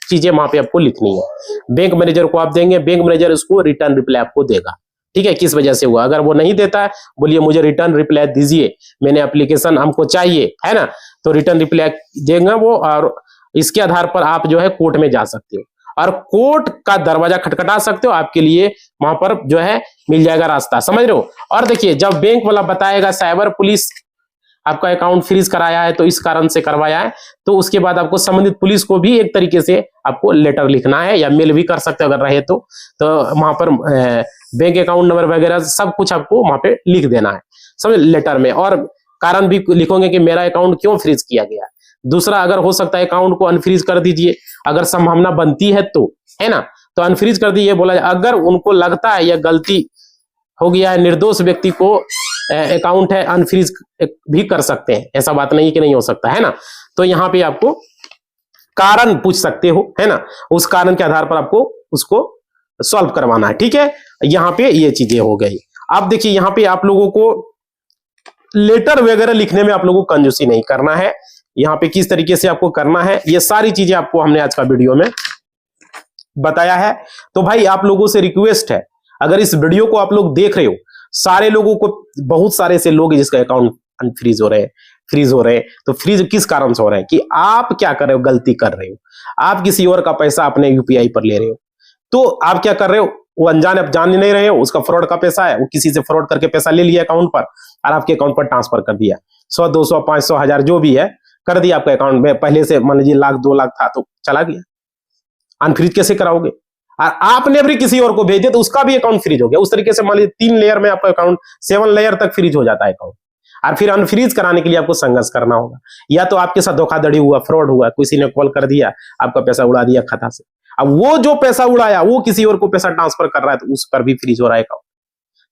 चीजें वहां पे आपको लिखनी है। बैंक मैनेजर को आप देंगे, बैंक मैनेजर उसको रिटर्न रिप्लाई आपको देगा। ठीक है, किस वजह से हुआ, अगर वो नहीं देता है बोलिए मुझे रिटर्न रिप्लाई दीजिए, मैंने एप्लीकेशन हमको चाहिए, है ना, तो रिटर्न रिप्लाई देगा वो, और इसके आधार पर आप जो है कोर्ट में जा सकते हो, और कोर्ट का दरवाजा खटखटा सकते हो, आपके लिए वहां पर जो है मिल जाएगा रास्ता, समझ रहे हो। और देखिए जब बैंक वाला बताएगा साइबर पुलिस आपका अकाउंट फ्रीज कराया है तो इस कारण से करवाया है, तो उसके बाद आपको संबंधित पुलिस को भी एक तरीके से आपको लेटर लिखना है, या मेल भी कर सकते हो अगर रहे तो वहां पर बैंक अकाउंट नंबर वगैरह सब कुछ आपको वहां पे लिख देना है, समझ, लेटर में। और कारण भी लिखोगे कि मेरा अकाउंट क्यों फ्रीज किया गया। दूसरा, अगर हो सकता है अकाउंट को अनफ्रीज कर दीजिए, अगर संभावना बनती है तो, है ना, तो अनफ्रीज कर दीजिए। बोला अगर उनको लगता है यह गलती हो गया है, निर्दोष व्यक्ति को अकाउंट है, अनफ्रीज भी कर सकते हैं, ऐसा बात नहीं कि नहीं हो सकता, है ना। तो यहाँ पे आपको कारण पूछ सकते हो, है ना, उस कारण के आधार पर आपको उसको सॉल्व करवाना है। ठीक है, यहाँ पे ये चीजें हो गई। अब देखिए यहाँ पे आप लोगों को लेटर वगैरह लिखने में आप लोगों को कंजूसी नहीं करना है। यहाँ पे किस तरीके से आपको करना है, ये सारी चीजें आपको हमने आज का वीडियो में बताया है। तो भाई आप लोगों से रिक्वेस्ट है, अगर इस वीडियो को आप लोग देख रहे हो, सारे लोगों को, बहुत सारे से लोग जिसका अकाउंट अनफ्रीज हो रहे हैं, फ्रीज हो रहे हैं, तो फ्रीज किस कारण से हो रहे हैं कि आप क्या कर रहे हो, गलती कर रहे हो, आप किसी और का पैसा अपने यूपीआई पर ले रहे हो। तो आप क्या कर रहे हो, वो अनजान, आप जान नहीं रहे हो, उसका फ्रॉड का पैसा है, वो किसी से फ्रॉड करके पैसा ले लिया अकाउंट पर और आपके अकाउंट पर ट्रांसफर कर दिया, 100 200 500 1000 जो भी है कर दिया आपके अकाउंट में। पहले से मान लीजिए लाख 2 लाख था तो चला गया, अनफ्रीज कैसे कराओगे। और आपने भी किसी और को भेज दिया तो उसका भी अकाउंट फ्रीज हो गया। उस तरीके से मान लीजिए 3 लेयर में आपका अकाउंट, 7 लेयर तक फ्रीज हो जाता है अकाउंट, और फिर अनफ्रीज कराने के लिए आपको संघर्ष करना होगा। या तो आपके साथ धोखाधड़ी हुआ, फ्रॉड हुआ, किसी ने कॉल कर दिया, आपका पैसा उड़ा दिया खाता से, अब वो जो पैसा उड़ाया वो किसी और को पैसा ट्रांसफर कर रहा है तो उस पर भी फ्रीज हो रहा है अकाउंट।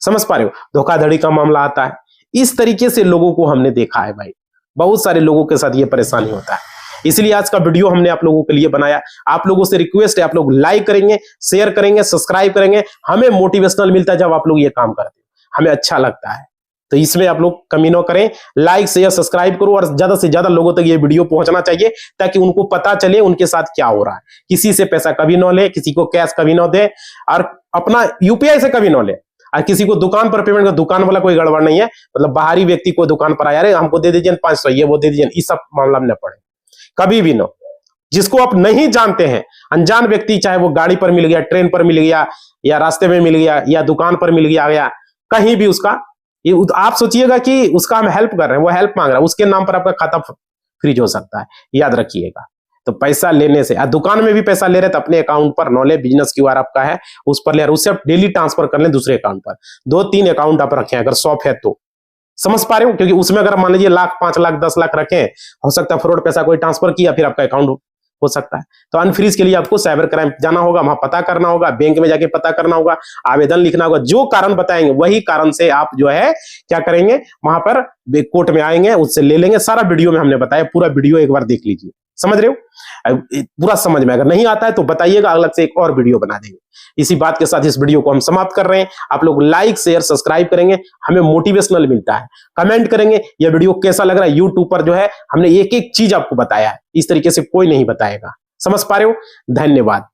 समझ पा रहे हो, धोखाधड़ी का मामला आता है। इस तरीके से लोगों को हमने देखा है भाई, बहुत सारे लोगों के साथ ये परेशानी होता है। इसलिए आज का वीडियो हमने आप लोगों के लिए बनाया। आप लोगों से रिक्वेस्ट है, आप लोग लाइक करेंगे, शेयर करेंगे, सब्सक्राइब करेंगे, हमें मोटिवेशनल मिलता है जब आप लोग ये काम करते हैं, हमें अच्छा लगता है। तो इसमें आप लोग कमी न करें, लाइक शेयर सब्सक्राइब करो, और ज्यादा से ज्यादा लोगों तक ये वीडियो पहुंचना चाहिए ताकि उनको पता चले उनके साथ क्या हो रहा है। किसी से पैसा कभी न ले, किसी को कैश कभी न दे, और अपना यूपीआई से कभी न ले। और किसी को दुकान पर पेमेंट, दुकान वाला कोई गड़बड़ नहीं है, मतलब बाहरी व्यक्ति को दुकान पर आया, अरे हमको दे दीजिए 500, ये वो दे दीजिए, इस सब मामला में न पड़े कभी भी। नो, जिसको आप नहीं जानते हैं, अनजान व्यक्ति, चाहे वो गाड़ी पर मिल गया, ट्रेन पर मिल गया, या रास्ते में मिल गया, या दुकान पर मिल गया, कहीं भी उसका, ये आप सोचिएगा कि उसका हम हेल्प कर रहे हैं, वो हेल्प मांग रहा है, उसके नाम पर आपका खाता फ्रीज हो सकता है, याद रखिएगा। तो पैसा लेने से, दुकान में भी पैसा ले रहे तो अपने अकाउंट पर न ले, बिजनेस क्यूआर आपका है उस पर ले, उससे आप डेली ट्रांसफर कर लें दूसरे अकाउंट पर। 2-3 अकाउंट आप रखें अगर शॉप है तो, समझ पा रहे हो, क्योंकि उसमें अगर मान लीजिए लाख 5 लाख 10 लाख रखें, हो सकता है फ्रॉड पैसा कोई ट्रांसफर किया, फिर आपका अकाउंट हो सकता है। तो अनफ्रीज के लिए आपको साइबर क्राइम जाना होगा, वहां पता करना होगा, बैंक में जाके पता करना होगा, आवेदन लिखना होगा, जो कारण बताएंगे वही कारण से आप जो है क्या करेंगे, वहां पर कोर्ट में आएंगे, उससे ले लेंगे। सारा वीडियो में हमने बताया, पूरा वीडियो एक बार देख लीजिए, समझ रहे हो, पूरा समझ में। अगर नहीं आता है तो बताइएगा, अलग से एक और वीडियो बना देंगे। इसी बात के साथ इस वीडियो को हम समाप्त कर रहे हैं। आप लोग लाइक शेयर सब्सक्राइब करेंगे, हमें मोटिवेशनल मिलता है। कमेंट करेंगे यह वीडियो कैसा लग रहा है। यूट्यूब पर जो है हमने एक एक चीज आपको बताया है, इस तरीके से कोई नहीं बताएगा। समझ पा रहे हो, धन्यवाद।